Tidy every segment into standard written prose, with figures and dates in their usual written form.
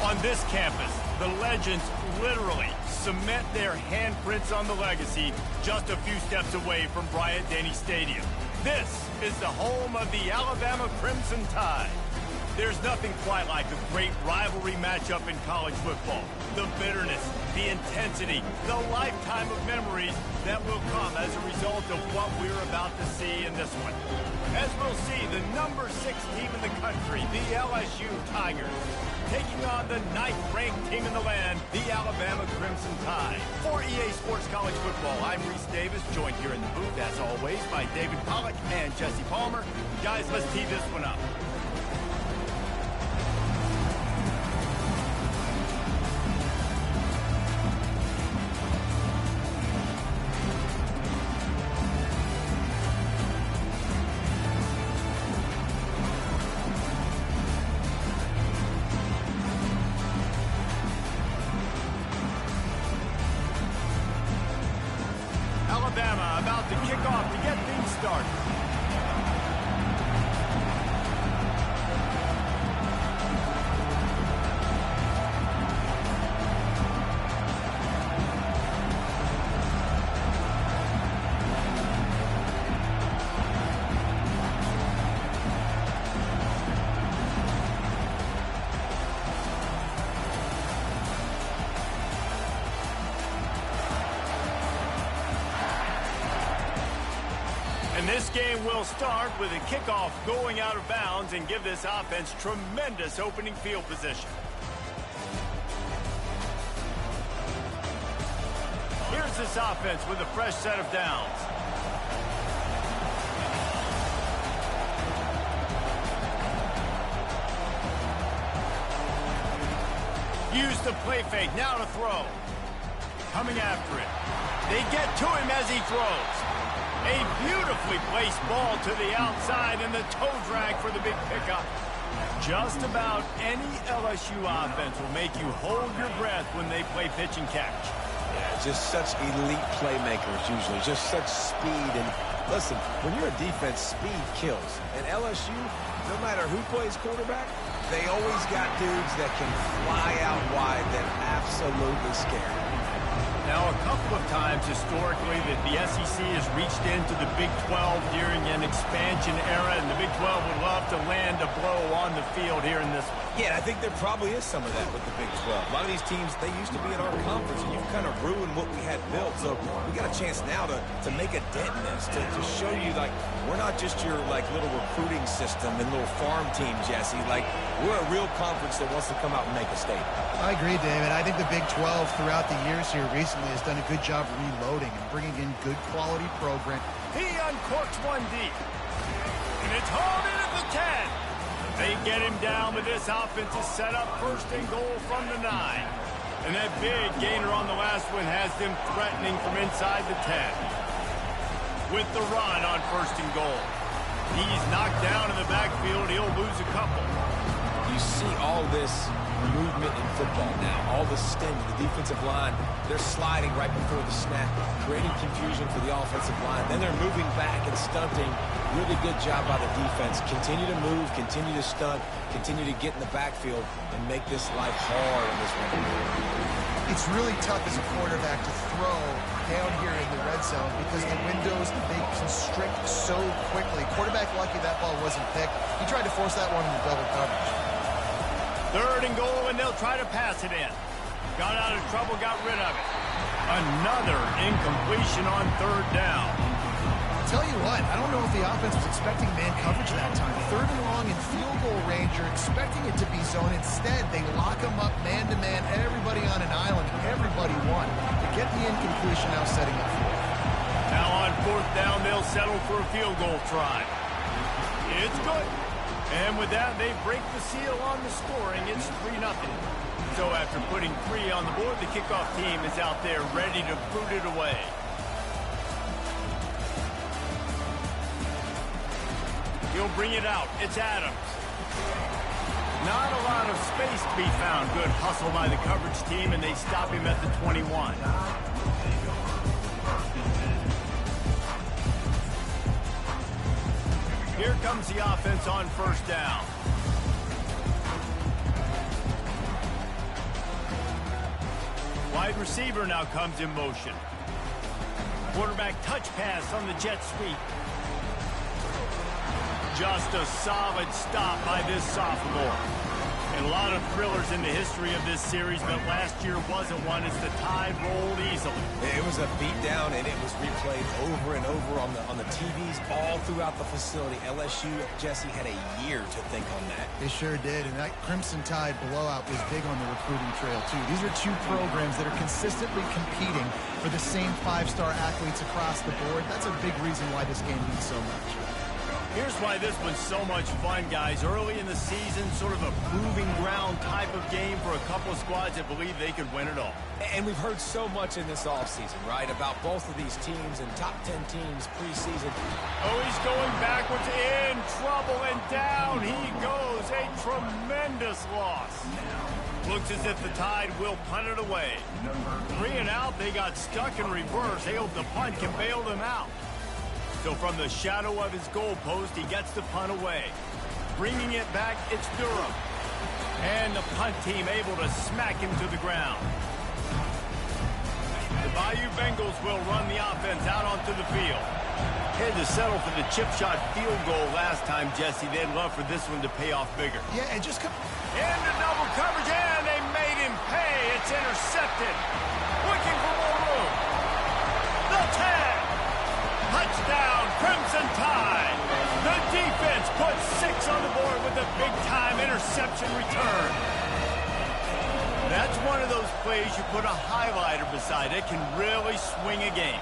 On this campus, the legends literally cement their handprints on the legacy just a few steps away from Bryant-Denny Stadium. This is the home of the Alabama Crimson Tide. There's nothing quite like a great rivalry matchup in college football. The bitterness, the intensity, the lifetime of memories that will come as a result of what we're about to see in this one. As we'll see, the number 6 team in the country, the LSU Tigers, taking on the 9th-ranked team in the land, the Alabama Crimson Tide. For EA Sports College Football, I'm Reese Davis, joined here in the booth, as always, by David Pollack and Jesse Palmer. Guys, let's tee this one up. Alabama about to kick off to get things started. And this game will start with a kickoff going out of bounds and give this offense tremendous opening field position. Here's this offense with a fresh set of downs. Use the play fake, now to throw. Coming after it. They get to him as he throws. A beautifully placed ball to the outside and the toe drag for the big pickup. Just about any LSU offense will make you hold your breath when they play pitch and catch. Yeah, just such elite playmakers usually, just such speed. And listen, when you're a defense, speed kills. And LSU, no matter who plays quarterback, they always got dudes that can fly out wide that absolutely scare. Now, a couple of times historically that the SEC has reached into the Big 12 during an expansion era, and the Big 12 would love to land a blow on the field here in this one. Yeah, I think there probably is some of that with the Big 12. A lot of these teams, they used to be in our conference, and you've kind of ruined what we had built. So we got a chance now to make a dent in this, to show you, like, we're not just your, like, little recruiting system and little farm team, Jesse. Like, we're a real conference that wants to come out and make a statement. I agree, David. I think the Big 12 throughout the years here recently has done a good job reloading and bringing in good quality program. He uncorks one deep. And it's hauled in at the 10. They get him down, but this offense is set up first and goal from the 9. And that big gainer on the last one has them threatening from inside the 10. With the run on first and goal. He's knocked down in the backfield. He'll lose a couple. You see all this movement in football now. All the stem, the defensive line, they're sliding right before the snap, creating confusion for the offensive line. Then they're moving back and stunting. Really good job by the defense. Continue to move, continue to stunt, continue to get in the backfield and make this life hard in this one. It's really tough as a quarterback to throw down here in the red zone because the windows, they constrict so quickly. Quarterback lucky that ball wasn't picked. He tried to force that one into double coverage. Third and goal, and they'll try to pass it in. Got out of trouble, got rid of it. Another incompletion on third down. Tell you what, I don't know if the offense was expecting man coverage that time. Third and long in field goal range, you're expecting it to be zone. Instead, they lock them up man-to-man, everybody on an island, and everybody won. To get the incompletion, now setting up for it. Now on fourth down, they'll settle for a field goal try. It's good. And with that, they break the seal on the scoring. It's 3-0. So after putting 3 on the board, the kickoff team is out there ready to boot it away. He'll bring it out. It's Adams. Not a lot of space to be found. Good hustle by the coverage team, and they stop him at the 21. Here comes the offense on first down. Wide receiver now comes in motion. Quarterback touch pass on the jet sweep. Just a solid stop by this sophomore. And a lot of thrillers in the history of this series, but last year wasn't one as the Tide rolled easily. It was a beatdown, and it was replayed over and over on the TVs all throughout the facility. LSU, Jesse, had a year to think on that. They sure did, and that Crimson Tide blowout was big on the recruiting trail, too. These are two programs that are consistently competing for the same five-star athletes across the board. That's a big reason why this game means so much. Here's why this one's so much fun, guys. Early in the season, sort of a proving ground type of game for a couple of squads that believe they could win it all. And we've heard so much in this offseason, right, about both of these teams and top 10 teams preseason. Oh, he's going backwards, in trouble, and down he goes. A tremendous loss. Looks as if the Tide will punt it away. 3 and out, they got stuck in reverse. They hope the punt can bail them out. So from the shadow of his goalpost, he gets the punt away. Bringing it back, it's Durham. And the punt team able to smack him to the ground. The Bayou Bengals will run the offense out onto the field. Had to settle for the chip shot field goal last time, Jesse. They'd love for this one to pay off bigger. Yeah, and just come... Into double coverage, and they made him pay. It's intercepted. Looking for more room. The tag. Touchdown, Crimson Tide. The defense puts 6 on the board with a big-time interception return. That's one of those plays you put a highlighter beside. It can really swing a game.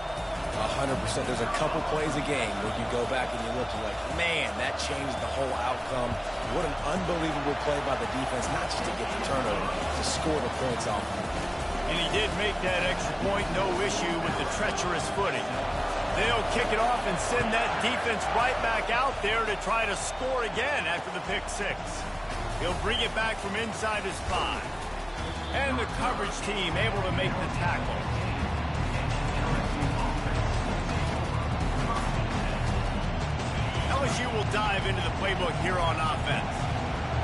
100%. There's a couple plays a game where you go back and you look, you're like, man, that changed the whole outcome. What an unbelievable play by the defense, not just to get the turnover, to score the points off. And he did make that extra point, no issue with the treacherous footing. They'll kick it off and send that defense right back out there to try to score again after the pick 6. He'll bring it back from inside his 5. And the coverage team able to make the tackle. LSU will dive into the playbook here on offense.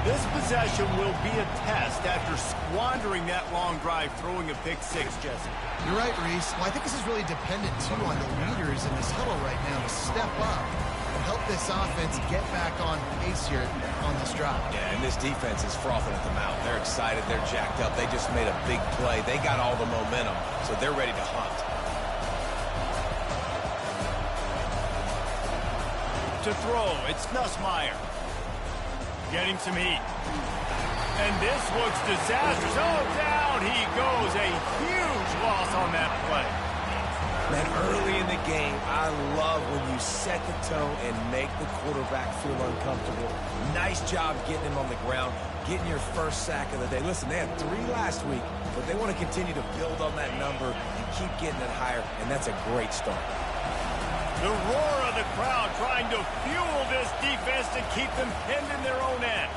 This possession will be a test after squandering that long drive throwing a pick 6, Jesse. You're right, Reese. Well, I think this is really dependent, too, on the leaders in this huddle right now to step up and help this offense get back on pace here on this drive. Yeah, and this defense is frothing at the mouth. They're excited. They're jacked up. They just made a big play. They got all the momentum, so they're ready to hunt. To throw, it's Nussmeier. Getting some heat. And this looks disastrous. Oh, down he goes. A huge loss on that play. Man, early in the game, I love when you set the tone and make the quarterback feel uncomfortable. Nice job getting him on the ground, getting your first sack of the day. Listen, they had 3 last week, but they want to continue to build on that number and keep getting it higher, and that's a great start. The roar of the crowd trying to fuel this defense to keep them pinned in their own end.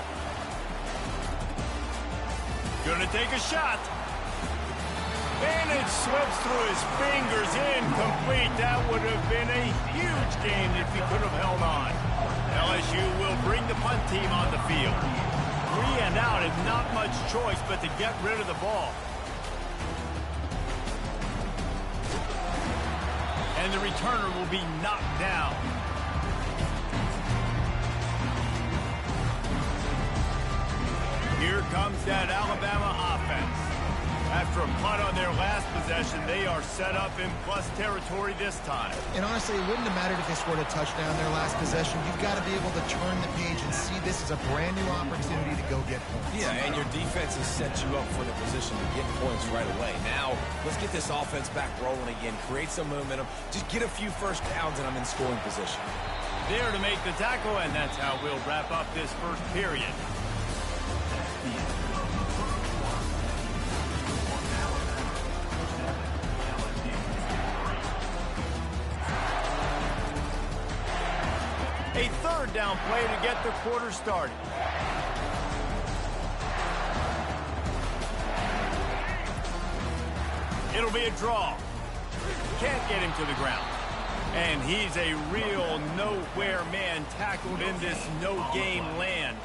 Gonna take a shot. And it slips through his fingers, incomplete. That would have been a huge game if he could have held on. LSU will bring the punt team on the field. 3 and out and not much choice but to get rid of the ball. And the returner will be knocked down. Here comes that Alabama offense. After a punt on their last possession, they are set up in plus territory this time. And honestly, it wouldn't have mattered if they scored a touchdown their last possession. You've got to be able to turn the page and see this as a brand new opportunity to go get points. Yeah, and your defense has set you up for the position to get points right away. Now, let's get this offense back rolling again, create some momentum, just get a few first downs, and I'm in scoring position. There to make the tackle, and that's how we'll wrap up this first period. A third down play to get the quarter started. It'll be a draw. Can't get him to the ground. And he's a real nowhere man tackled in this no-game land.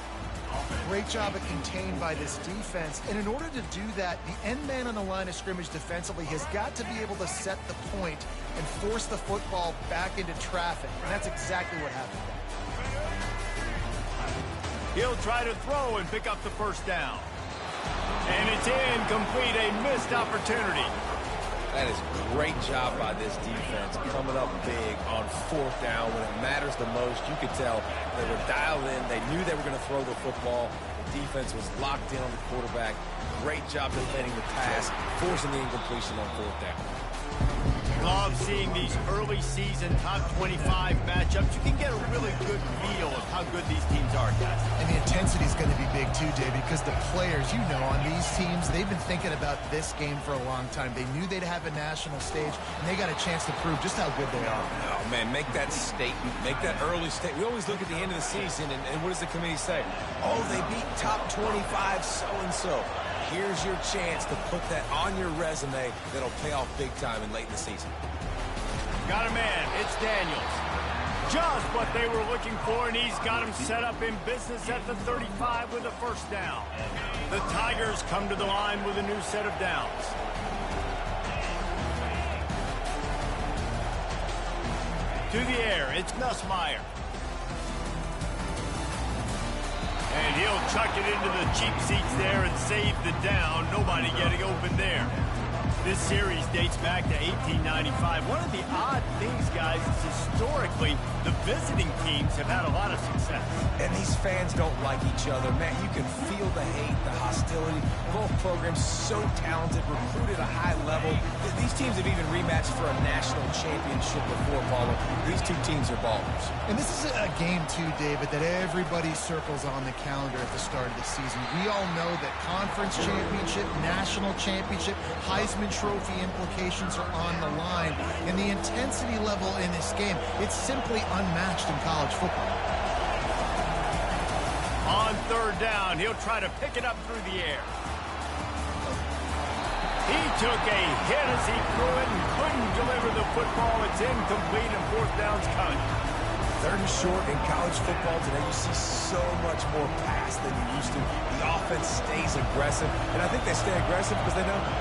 Great job of contained by this defense. And in order to do that, the end man on the line of scrimmage defensively has got to be able to set the point and force the football back into traffic. And that's exactly what happened. He'll try to throw and pick up the first down. And it's incomplete, a missed opportunity. That is a great job by this defense, coming up big on fourth down when it matters the most. You could tell they were dialed in. They knew they were going to throw the football. The defense was locked in on the quarterback. Great job defending the pass, forcing the incompletion on fourth down. Love seeing these early season top 25 matchups. You can get a really good feel of how good these teams are, guys. And the intensity is going to be big too, Dave, because the players, you know, on these teams, they've been thinking about this game for a long time. They knew they'd have a national stage, and they got a chance to prove just how good they are. Oh, man, make that statement. Make that early statement. We always look at the end of the season, and what does the committee say? Oh, they beat top 25 so-and-so. Here's your chance to put that on your resume that'll pay off big time and late in the season. Got a man. It's Daniels. Just what they were looking for, and he's got him set up in business at the 35 with a first down. The Tigers come to the line with a new set of downs. To the air, it's Nussmeier. And he'll chuck it into the cheap seats there and save the down. Nobody getting open there. This series dates back to 1895. One of the odd things, guys, is historically the visiting teams have had a lot of success. And these fans don't like each other. Man, you can feel the hate, the hostility. Both programs so talented, recruited at a high level. These teams have even rematched for a national championship before, Paulo. These two teams are ballers. And this is a game, too, David, that everybody circles on the calendar at the start of the season. We all know that conference championship, national championship, Heisman Trophy implications are on the line. And the intensity level in this game, it's simply unmatched in college football. On third down, he'll try to pick it up through the air. He took a hit as he threw it and couldn't deliver the football. It's incomplete and fourth down's coming. Third and short in college football today, you see so much more pass than you used to. The offense stays aggressive, and I think they stay aggressive because they know